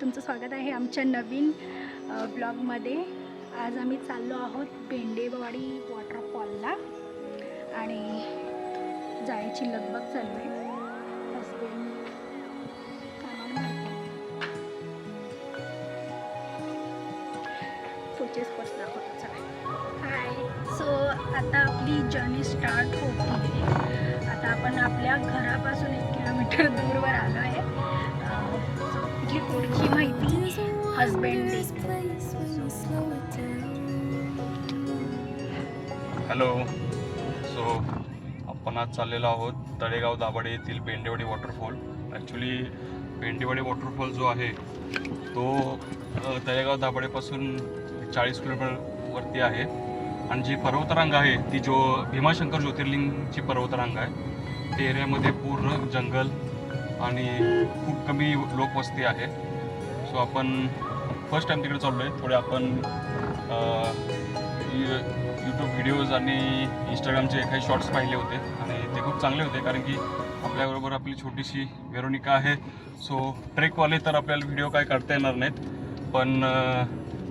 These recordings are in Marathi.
तुमचं स्वागत आहे आमच्या नवीन ब्लॉगमध्ये। आज आम्ही चाललो आहोत बेंडेवाडी वॉटरफॉलला आणि जायची लगबग चालू आहे। पुढचे स्पॉट्स दाखवतो चला। हाय, सो आता आपली जर्नी स्टार्ट होती। आता आपण आपल्या घरापासून 1 किलोमीटर दूरवर आलो आहे। जी पुढची माहिती हजबंड हॅलो, सो आपण आज चाललेलो आहोत तळेगाव दाभाडे येथील बेंडेवाडी वॉटरफॉल। ॲक्च्युली बेंडेवाडी वॉटरफॉल जो आहे तो तळेगाव दाभाडेपासून 40 किलोमीटर वरती आहे आणि जी पर्वतरांग आहे ती जो भीमाशंकर ज्योतिर्लिंगची पर्वतरांग आहे। त्या एरियामध्ये पूर्ण जंगल आणि खूप कमी लोकवस्ती आहे। सो आपण फर्स्ट टाइम तिकडे चाललो आहे। थोडे आपण यूट्यूब व्हिडिओज आणि इंस्टाग्रामचे काही शॉर्ट्स पाहिले होते आणि ते खूप चांगले होते, कारण की आपल्याबरोबर आपली छोटीशी वेरोनिका आहे। सो ट्रेकवाले तर आपल्याला व्हिडिओ काय काढता येणार नाहीत, पण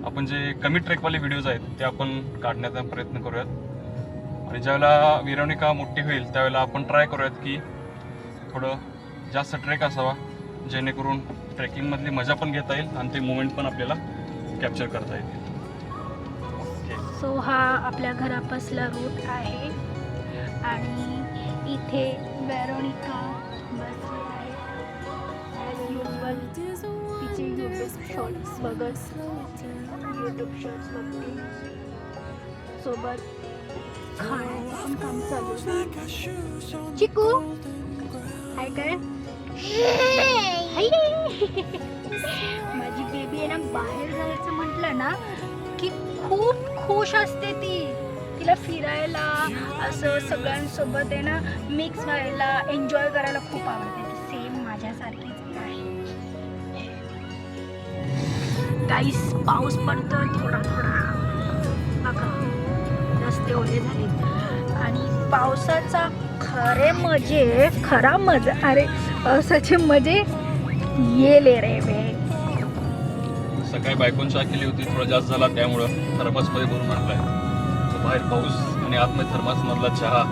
आपण जे कमी ट्रेकवाले व्हिडिओज आहेत ते आपण काढण्याचा प्रयत्न करूयात। आणि ज्यावेळेला वेरोनिका मोठी होईल त्यावेळेला आपण ट्राय करूयात की थोडं जास्त ट्रेक असावा, जेणेकरून ट्रेकिंगमधली मजा पण घेता येईल आणि ते मोमेंट पण आपल्याला कॅप्चर करता येईल। सो हा आपल्या घरापासला रूट आहे आणि इथे वेरोनिका बसली आहे ॲज युजल। तिचे यूट्यूब शॉर्ट्स बघत सोबत खाण्याचं पण काम चालू आहे। चिकू हाय काय? माझी बेबी आहे ना, बाहेर जायचं म्हटलं ना की खूप खुश असते ती। तिला फिरायला असं सगळ्यांसोबत आहे ना मिक्स व्हायला, एन्जॉय करायला खूप आवडते। ती सेम माझ्यासारखीच आहे। गाईस, पाऊस पडतोय थोडा थोडा बघा, रस्ते ओले झाले आणि पावसाचा खरा मजा, अरे पावसाचे मजे ये ले रे बे। सकाळी बायकोन चहा केली होती, थोडा जास्त झाला त्यामुळं थर्मासमध्ये भरून आणलाय। बाहेर पाऊस आणि आतमध्ये थर्मास मधला चहा,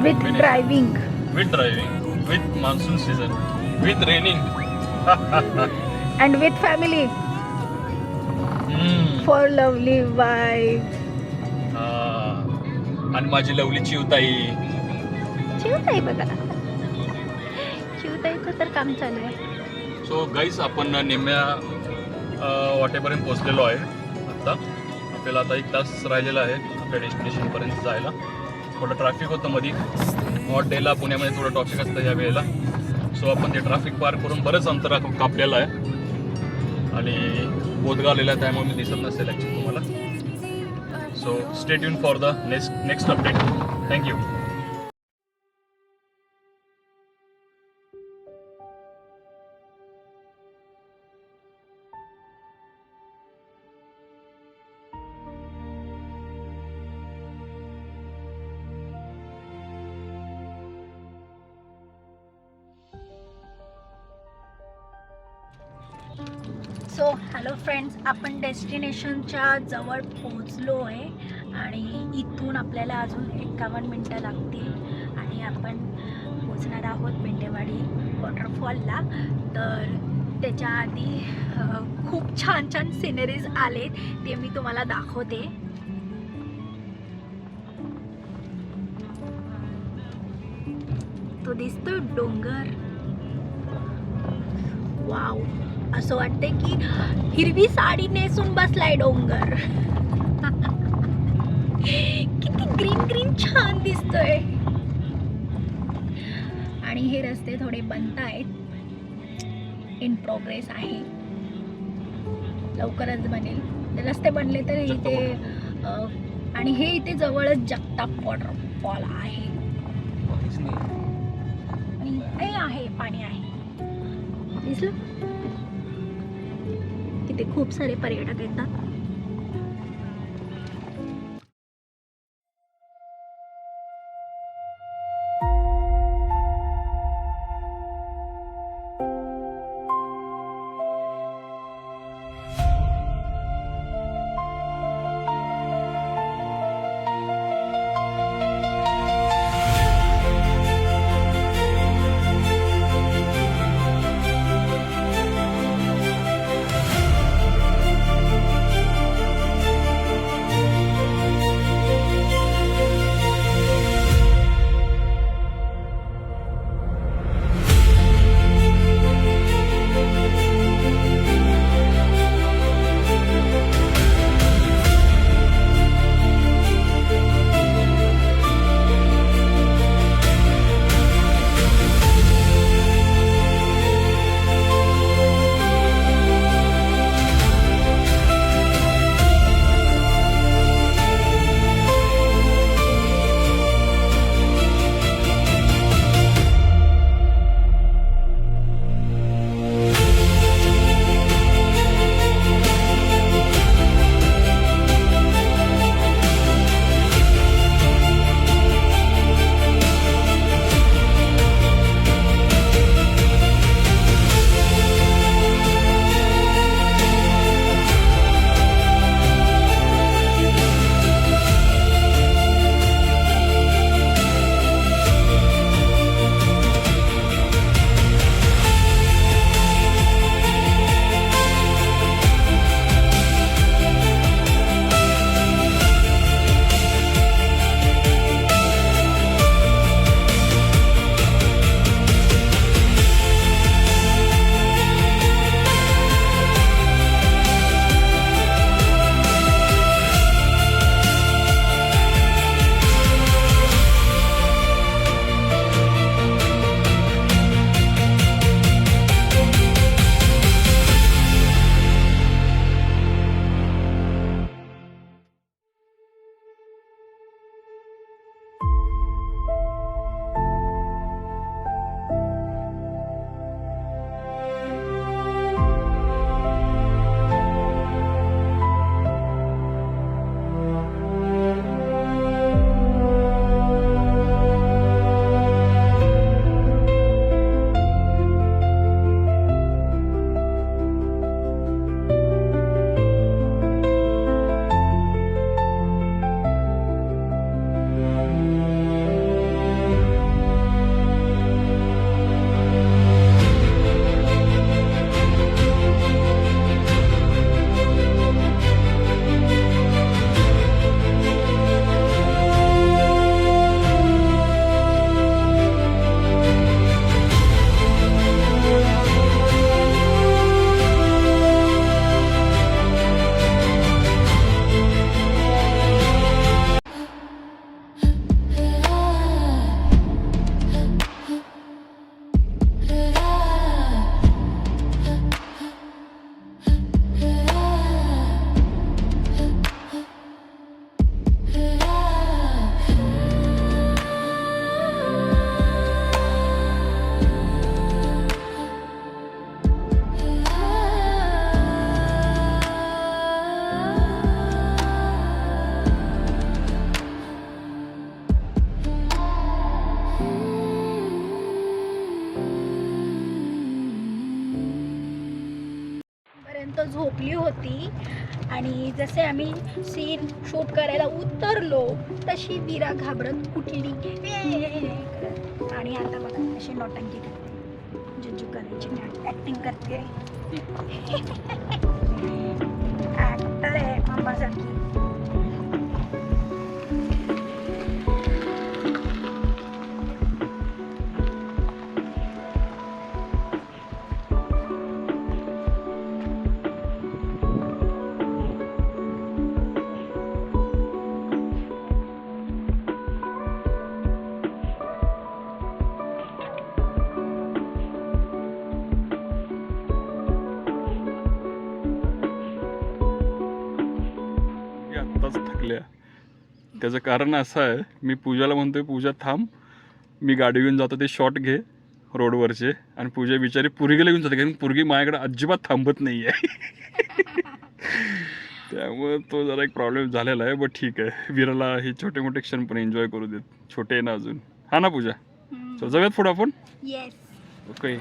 with driving, with monsoon season, with raining and with family for lovely wife. आणि माझी लवली चिवताई बघा, चिवताईचं तर काम चालू आहे। सो गाईस, आपण निम्म्या वाटेपर्यंत पोहोचलेलो आहे। आपल्याला आता 1 तास राहिलेला आहे आपल्या डेस्टिनेशनपर्यंत जायला। थोडं ट्रॅफिक होतं मध्ये, नॉर्थ डेला पुण्यामध्ये थोडं ट्रॅफिक असतं या वेळेला। सो आपण ते ट्रॅफिक पार करून बरंच अंतर कापलेलं आहे आणि बोधगाव आलेला आहे, त्यामुळे मी दिसत नसेल ॲक्च्युली तुम्हाला। So stay tune for the next update. Thank you. So hello friends, आपण डेस्टिनेशनच्या जवळ पोहोचलो आहे आणि इथून आपल्याला अजून 51 मिनटं लागतील आणि आपण पोहोचणार आहोत बेंडेवाडी वॉटरफॉलला। तर त्याच्या आधी खूप छान छान सिनरीज आलेत, ते मी तुम्हाला दाखवते। तो दिसतो डोंगर, वाव, असं वाटतंय की हिरवी साडी नेसून बसलाय डोंगर। किती ग्रीन ग्रीन छान दिसतोय। आणि हे रस्ते थोडे बनतायत, इन प्रोग्रेस आहे, लवकरच बनेल। ते रस्ते बनले तर इथे आणि हे इथे जवळच जगताप वॉटरफॉल आहे आणि हे आहे, पाणी आहे, दिसलं? तिथे खूप सारे पर्यटक येतात। तोपर्यंत झोपली होती आणि जसे आम्ही सीन शूट करायला उतरलो तशी वीरा घाबरत उठली आणि आता बघा अशी नौटंकी करते, जुजू करायची ऍक्टिंग करते. ऍक्टर आहे मामासारखी. आत्ताच थकल्या. त्याचं कारण असं आहे, मी पूजाला म्हणतोय पूजा थांब, मी गाडी घेऊन जातो, ते शॉट घे रोडवरचे. आणि पूजा बिचारी पुरगीला घेऊन जाते, कारण पुरगी माझ्याकडे अजिबात थांबत नाही आहे. त्यामुळे तो जरा एक प्रॉब्लेम झालेला आहे. बट ठीक आहे, वीराला हे छोटे मोठे क्षण पण एन्जॉय करू देत, छोटे आहे ना अजून. हा ना पूजा? सो जाऊयात पुढे आपण. Yes. Okay,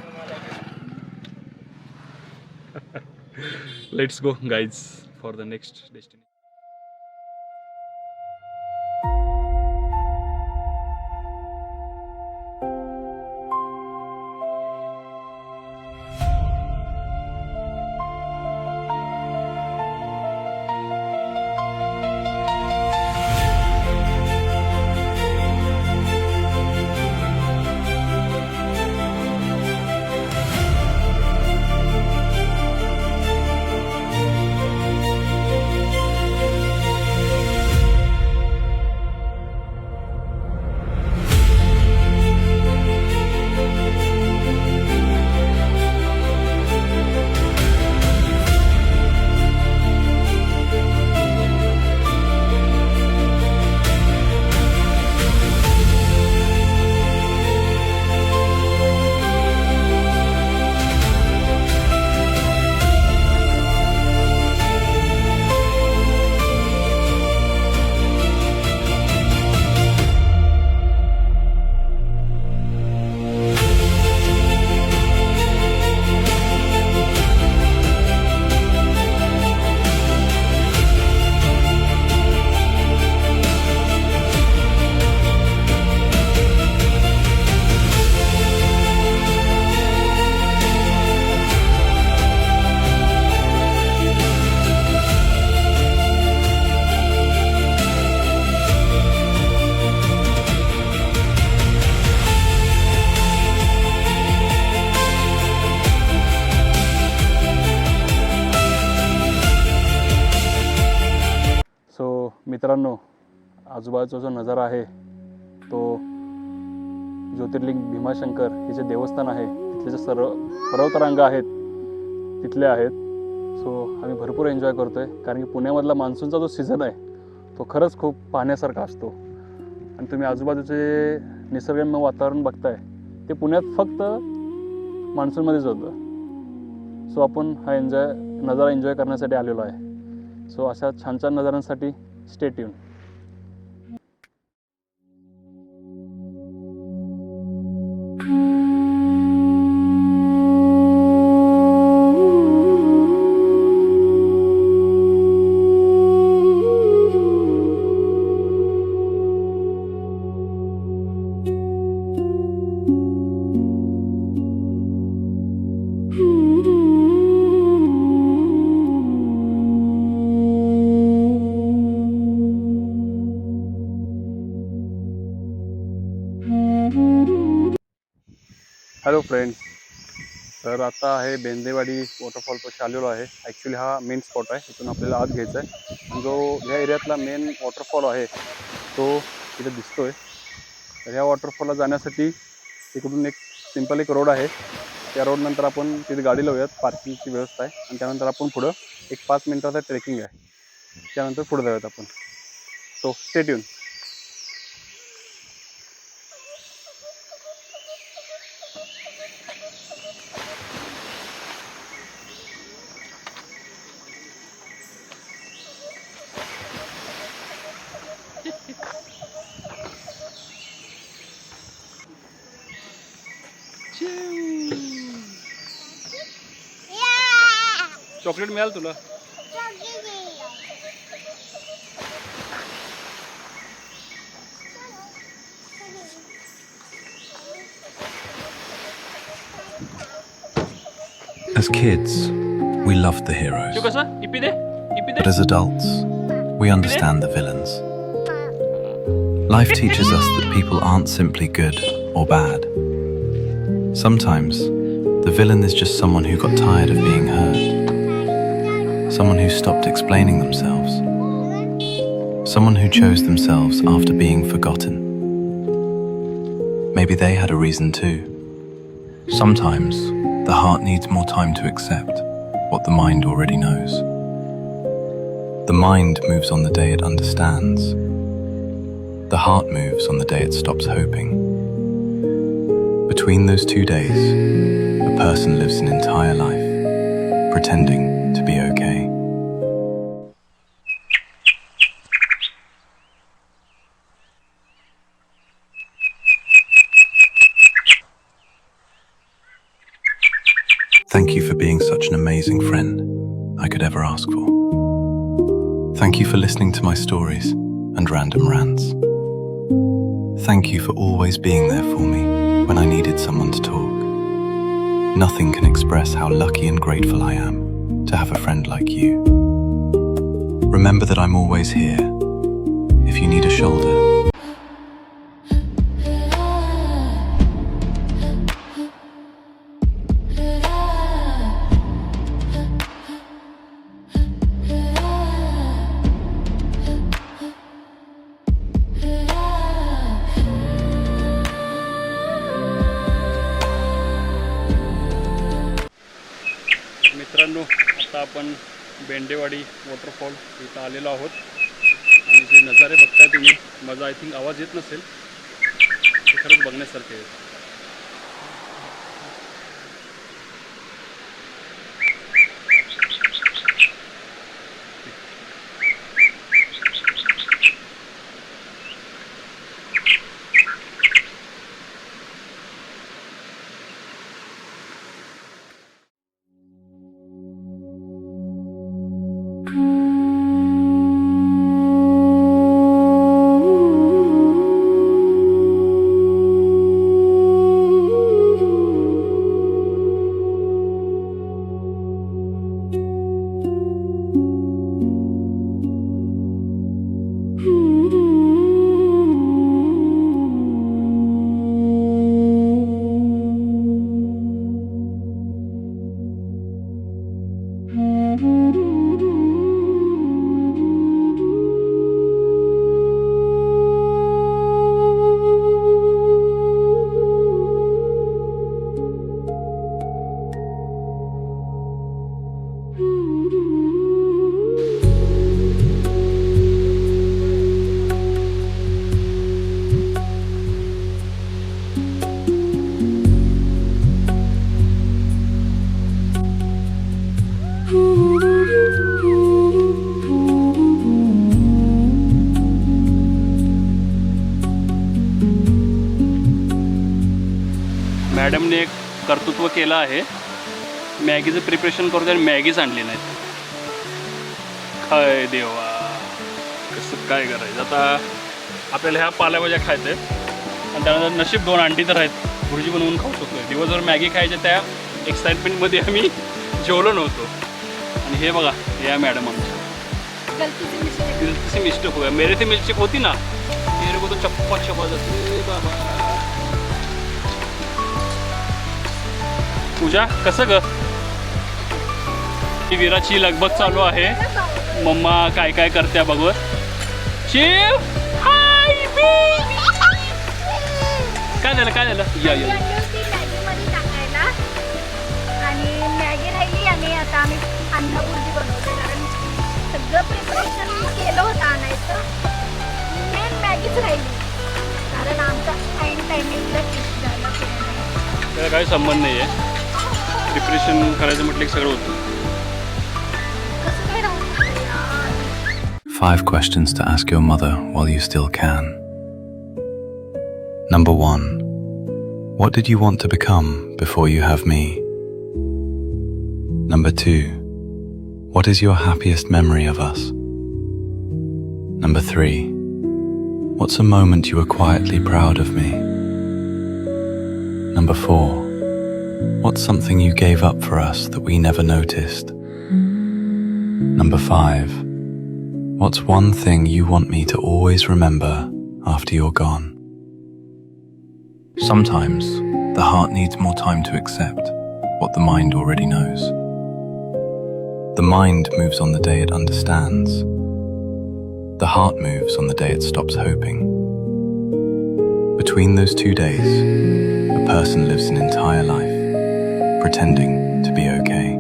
let's go guys for the next destination. मित्रांनो, आजूबाजूचा जो नजारा आहे तो ज्योतिर्लिंग भीमाशंकर हे जे देवस्थान आहे तिथले जे सर्व पर्वतरांग आहेत तिथले आहेत. सो आम्ही भरपूर एन्जॉय करतो आहे, कारण की पुण्यामधला मान्सूनचा जो सीझन आहे तो खरंच खूप पाहण्यासारखा असतो. आणि तुम्ही आजूबाजूचे निसर्गरम्य वातावरण बघताय ते पुण्यात फक्त मान्सूनमध्येच होतं. सो आपण हा नजारा एन्जॉय करण्यासाठी आलेलो आहे. सो अशा छान छान नजारांसाठी स्टे ट्यून. हॅलो फ्रेंड्स, तर आता आहे बेंदेवाडी वॉटरफॉलपाशी आलेलो आहे. ॲक्च्युली हा मेन स्पॉट आहे, इथून आपल्याला आत घ्यायचा आहे. आणि जो ह्या एरियातला मेन वॉटरफॉल आहे तो इथे दिसतो आहे. तर ह्या वॉटरफॉलला जाण्यासाठी इकडून एक सिंपल एक रोड आहे. त्या रोडनंतर आपण तिथे गाडी लावूयात, पार्किंगची व्यवस्था आहे. आणि त्यानंतर आपण पुढं एक 5 मिनिटाचा ट्रेकिंग आहे, त्यानंतर पुढे जाऊयात आपण. So stay tune. चॉकलेट मिळाल तुला. As kids, we loved the heroes. तू कसं EP they EP But they. as adults, we understand the villains. Life teaches us that people aren't simply good or bad. Sometimes, the villain is just someone who got tired of being heard. Someone who stopped explaining themselves. Someone who chose themselves after being forgotten. Maybe they had a reason too. Sometimes, the heart needs more time to accept what the mind already knows. The mind moves on the day it understands. The heart moves on the day it stops hoping. Between those 2 days, a person lives an entire life, pretending to be okay. Thank you for being such an amazing friend I could ever ask for. Thank you for listening to my stories and random rants. Thank you for always being there for me when I needed someone to talk. Nothing can express how lucky and grateful I am to have a friend like you. Remember that I'm always here if you need a shoulder. मित्रांनो, आता आपण बेंडेवाडी वॉटरफॉल इथं आलेलो आहोत आणि जे नजारे बघताय तुम्ही, माझा आय थिंक आवाज येत नसेल, ते खरंच बघण्यासारखे आहे. मॅडमने एक कर्तृत्व केलं आहे. मॅगीचं प्रिपरेशन करतो आणि मॅगीच आणली नाही. काय देवा, कसं काय करायचं आता. आपल्याला ह्या पालेभाज्या खायच्या आहेत आणि त्यानंतर नशीब 2 अंडी तर आहेत, भुर्जी बनवून खाऊ शकतो. दिवसभर मॅगी खायच्या, त्या एक्साइटमेंटमध्ये आम्ही जेवलो नव्हतो. आणि हे बघा, या मॅडम आमच्या गलती मिस्टेक हो गया. मेरे से मिस्टेक होती ना, मेरे को तो चप्पा चप्पा जाते बाबा. पूजा, कसं ग? विराची लगबग चालू आहे. मम्मा काय काय करते बघ. Shiv, hi baby. काय झालं काय झालं? या या. आणि मॅगी राहिली आणि आता आम्ही अंडा भुर्जी बनवते. कारण सगळं प्रिपरेशन केलं होतं आणायचं, मेन मॅगीच राहिली. कारण आमचा ऐन टायमिंगला फिक्स झाला. त्याला काही संबंध नाही आहे. प्रिपरेशन करायचं म्हटलं की सगळं होतं. 5 questions to ask your mother while you still can. Number 1. What did you want to become before you have me? Number 2. What is your happiest memory of us? Number 3. What's a moment you were quietly proud of me? Number 4. What's something you gave up for us that we never noticed? Number 5. What's one thing you want me to always remember after you're gone? Sometimes, the heart needs more time to accept what the mind already knows. The mind moves on the day it understands. The heart moves on the day it stops hoping. Between those 2 days, a person lives an entire life, pretending to be okay.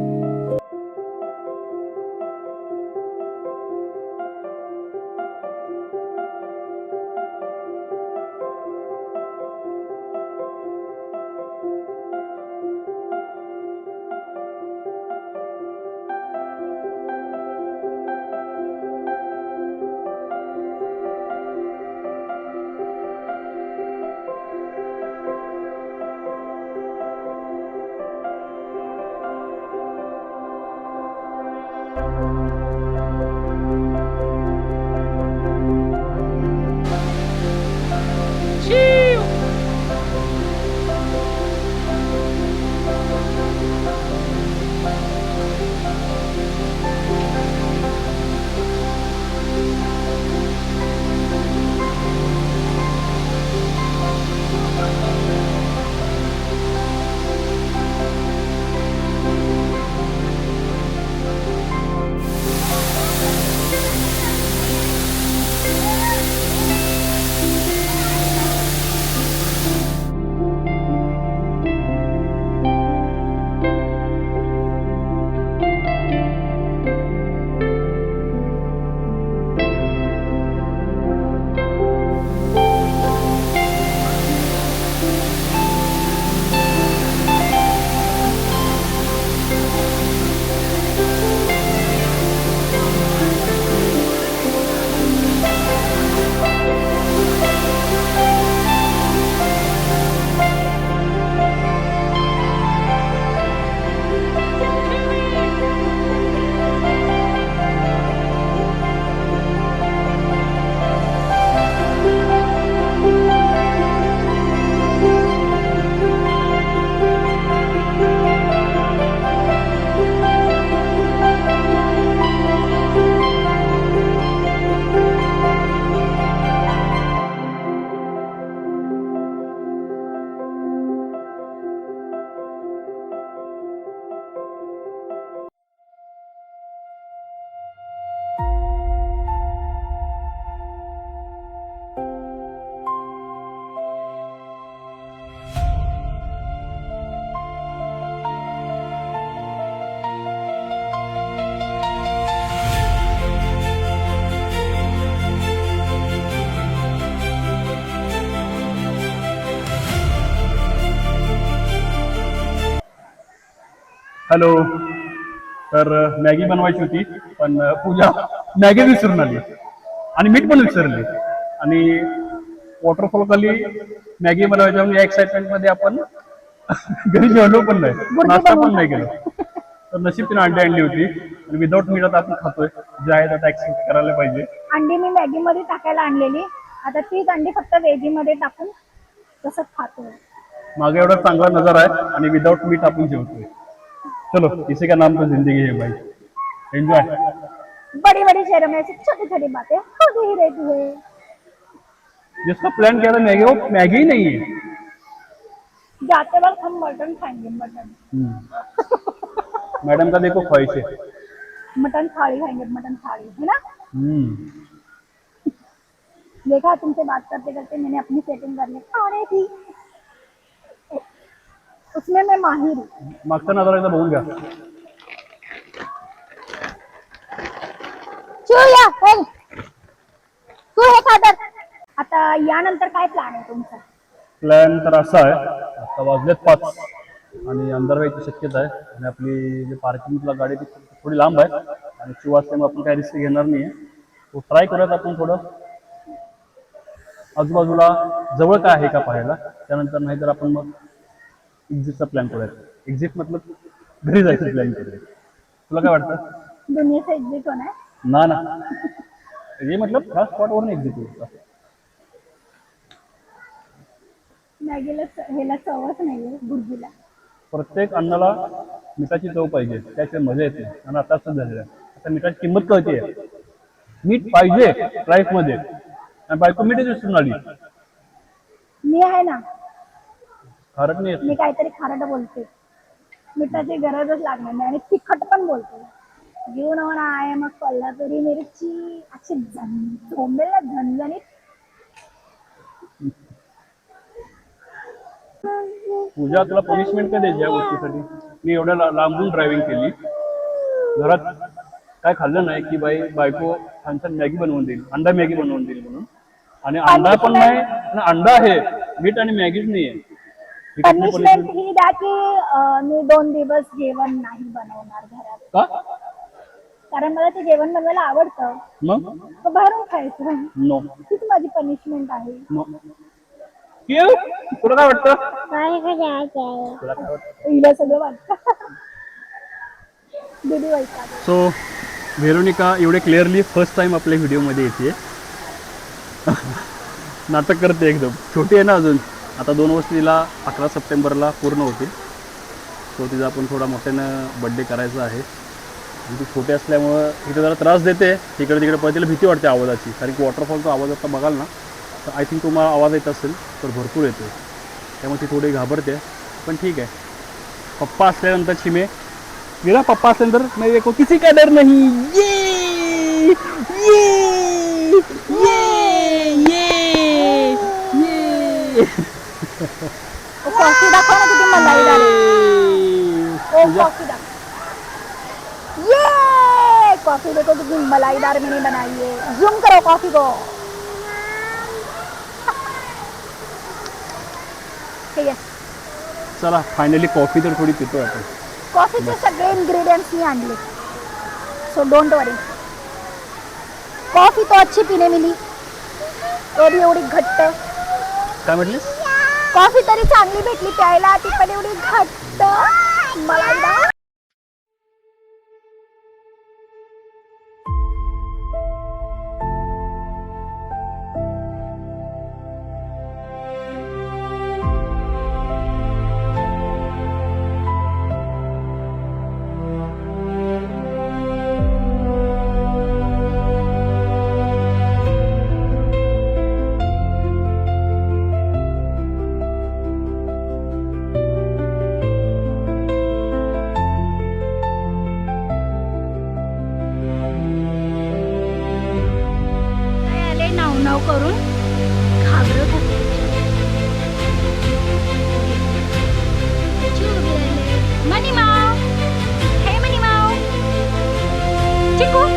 Hello. तर मॅगी बनवायची होती, पण पूजा मॅगी विसरून आली आणि मीठ पण विसरली. आणि वॉटरफॉल खाली मॅगी बनवायच्या म्हणजे एक्साइटमेंटमध्ये आपण घरी जेवलो पण नाही, नाश्ता पण नाही केला. तर नशीब तिने अंडी आणली होती आणि विदाऊट मीठ आपण खातोय, जे आहे त्यात ऍक्सेप्ट करायला पाहिजे. अंडी मी मॅगी मध्ये टाकायला आणलेली, आता तीच अंडी फक्त वेजी मध्ये टाकून तसंच खातोय. मागे एवढा चांगला नजारा आहे आणि विदाऊट मीठ आपण जेवतोय. चलो, इसी का नाम तो जिंदगी है भाई. एंजॉय. बड़ी बड़ी शहरों में ऐसी छोटी छोटी बातें होती ही रहती है. जिसका प्लान किया था मैगी, वो मैगी ही नहीं है. जाते वक्त हम मटन खाएंगे, मटन. मैडम का देखो ख्वाहिश है. मटन थाली खाएंगे, मटन थाली, है ना. देखा, तुमसे बात करते करते मैंने अपनी सेटिंग कर ली खाने की. उसमें मैं माहिर हूँ. मागचा नजारा एकदा बघून घ्या. चूया, हे. तू हे खातर. आता यानंतर काय प्लॅन आहे तुमचा? प्लॅन तर असा आहे, आता वाजलेत 5 आणि अंधार व्हायची शक्यता आहे आणि आपली जी पार्किंगला गाडी ती थोडी लांब आहे आणि 4 वाजता मग आपण काही रिस्क घेणार नाही आहे. तो ट्राय करूयात आपण थोडं आजूबाजूला जवळ काय आहे का पाहायला. त्यानंतर नाहीतर आपण मग एक्झिटचा प्लॅन करूयात. एक्झिट मतलब घरी जायचं प्लॅन करूया. तुला काय वाटतं? दुनिया से एग्जिट होना है. ना ना, ये मतलब ह्या स्पॉटवरून एक्झिट होता. मॅगीला ह्याला चवच नाहीये भुर्जीला. प्रत्येक अन्नाला मिठाची चव पाहिजे, त्याशिवाय मजा येते. आणि आता असं झालेलं आहे, आता मिठाची किंमत कळते. मीठ पाहिजे लाईफमध्ये, आणि बायको मीठच विसरून आली. मी आहे ना, खारट नाही येत. मी काहीतरी खारट बोलते. मिठाची गरजच लागणार नाही आणि तिखट पण बोलते. यू नो ना, आय एम अ कोल्हापुरी मिरची. अशी झोंबेल ना झणझणीत. पूजा, तुला पनिशमेंट काय द्यायची या गोष्टीसाठी? मी एवढ्या लांबून ड्रायव्हिंग केली, घरात काय खाल्लं नाही की बायको छान छान मॅगी बनवून देईल, अंडा मॅगी बनवून देईल म्हणून. आणि अंडा पण नाही, आणि अंडा आहे, मीठ आणि मॅगीच नाहीये. पनिशमेंट ही द्या की मी 2 दिवस जेवण नाही बनवणार घरात. का? कारण मला ते जेवण बनवायला आवडतं. मग तर बाहेरून खायचं. नो तीच माझी पनिशमेंट आहे. नो. तुला काय वाटतं? तुला काय वाटतं? हिला सगळं वाटतं. दीदी वैताग. सो व्हेरोनिका एवढे क्लिअरली फर्स्ट टाइम आपल्या व्हिडिओमध्ये येते. नाटक करते एकदम. छोटी आहे ना अजून, आता 2 वर्ष तिला 11 सप्टेंबरला पूर्ण होतील. सो तिचा आपण थोडा मोठ्यानं बड्डे करायचा आहे. आणि ती छोटी असल्यामुळं तिथे जरा त्रास देते, इकडे तिकडे पण तिला भीती वाटते आवाजाची. कारण की वॉटरफॉलचा आवाज आता बघाल ना, तर आय थिंक तुम्हाला आवाज येत असेल तर भरपूर येतो. त्यामुळे ती थोडी घाबरते, पण ठीक आहे. पप्पा असल्यानंतर चिमे मेरा पप्पा असल्यानंतर मेरे को किसी का डर नहीं. ये ये ये ये ये. कॉफी दाखव ना किती मलाईदार आहे. ओ कॉफी दाखव. ये कॉफी देखो कितनी मलाईदार मैंने बनाई है. जूम करो कॉफी को. ठीक आहे, चला फायनली कॉफी तर थोडी पितो आपण. कॉफीचे सगळे इंग्रेडिएंट्स मी आणले. So don't worry. कॉफी तो अच्छी पीने मिली, तो भी एवढी घट्ट. काय म्हटलीस? कॉफी तरी चांगली भेटली प्यायला, ती पण एवढी घट्ट मलाईदार. नाव करून घाबरत होते. मनी माव, हे मनी माव, चिकू.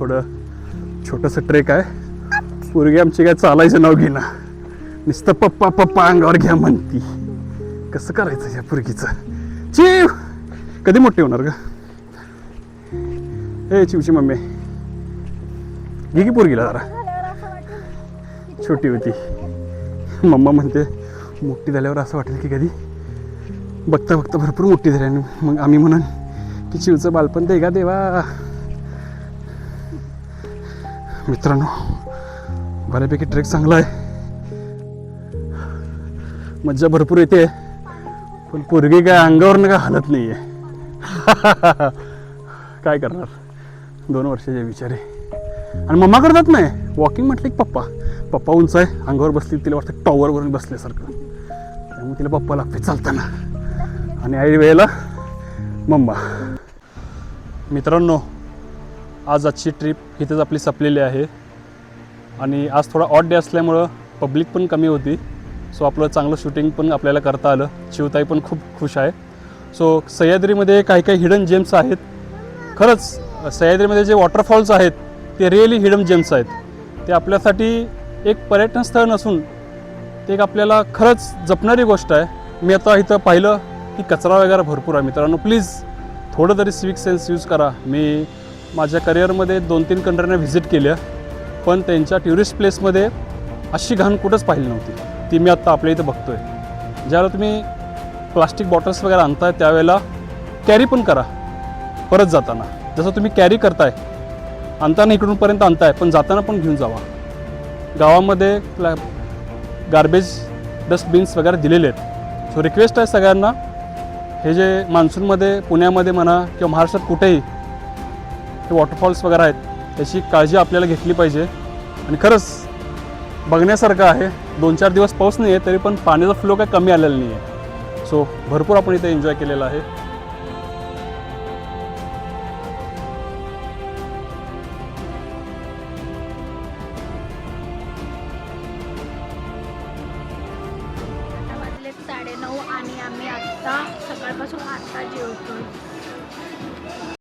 थोडं छोटंसं ट्रेक आहे. पोरगी आमची काय चालायचं नाव घेना, नुसतं पप्पा पप्पा अंगावर घ्या म्हणती. कसं करायचं या पोरगीचं? चिव कधी मोठी होणार ग? हे चिवची मम्मी घे की पोरगीला जरा, छोटी होती. मम्मा म्हणते मोठी झाल्यावर असं वाटेल की कधी बघता बघता भरपूर मोठी झाली. आणि मग आम्ही म्हणून की चिवचं बालपण दे का देवा. मित्रांनो बऱ्यापैकी ट्रेक चांगला आहे, मज्जा भरपूर येते, पण पोरगी काय अंगावरनं काय हालत नाही आहे. काय करणार, 2 वर्षाचे बिचारे. आणि मम्मा करतात नाही वॉकिंग म्हटलं की पप्पा. पप्पा उंच आहे, अंगावर बसली तिला वाटतं टॉवरवरून बसल्यासारखं, त्यामुळे तिला पप्पा लागते चालताना, आणि आई वेळेला मम्मा. मित्रांनो आज आजची ट्रिप इथेच आपली संपलेली आहे. आणि आज थोडा ऑड डे असल्यामुळं पब्लिक पण कमी होती, सो आपलं चांगलं शूटिंग पण आपल्याला करता आलं. शिवताई पण खूप खुश आहे. सो सह्याद्रीमध्ये काही काही हिडन जेम्स आहेत. खरंच सह्याद्रीमध्ये जे वॉटरफॉल्स आहेत ते रिअली हिडन जेम्स आहेत. ते आपल्यासाठी एक पर्यटन स्थळ नसून ते एक आपल्याला खरंच जपणारी गोष्ट आहे. मी आता इथं पाहिलं की कचरा वगैरे भरपूर आहे. मित्रांनो प्लीज थोडं तरी सिविक सेन्स यूज करा. मी माझ्या करिअरमध्ये 2-3 कंट्रीना व्हिजिट केल्या, पण त्यांच्या टुरिस्ट प्लेसमध्ये अशी घाण कुठंच पाहिली नव्हती. ती मी आत्ता आपल्या इथं बघतो आहे. ज्यावेळेला तुम्ही प्लास्टिक बॉटल्स वगैरे आणताय त्यावेळेला कॅरी पण करा परत जाताना. जसं तुम्ही कॅरी करताय, आणताना इकडूनपर्यंत आणताय, पण जाताना पण घेऊन जावा. गावामध्ये गार्बेज डस्टबिन्स वगैरे दिलेले आहेत. सो रिक्वेस्ट आहे सगळ्यांना, हे जे मान्सूनमध्ये पुण्यामध्ये म्हणा किंवा महाराष्ट्रात कुठेही हे वॉटरफॉल्स वगैरे आहेत त्याची काळजी आपल्याला घेतली पाहिजे. आणि खरंच बघण्यासारखं आहे. 2-4 दिवस पाऊस नाही आहे तरी पण पाण्याचा फ्लो काय कमी आलेला नाही आहे. सो भरपूर आपण इथे एन्जॉय केलेला आहे. आता वाजले 9:30 आणि आम्ही आत्ता सकाळपासून आत्ता जेवतोय.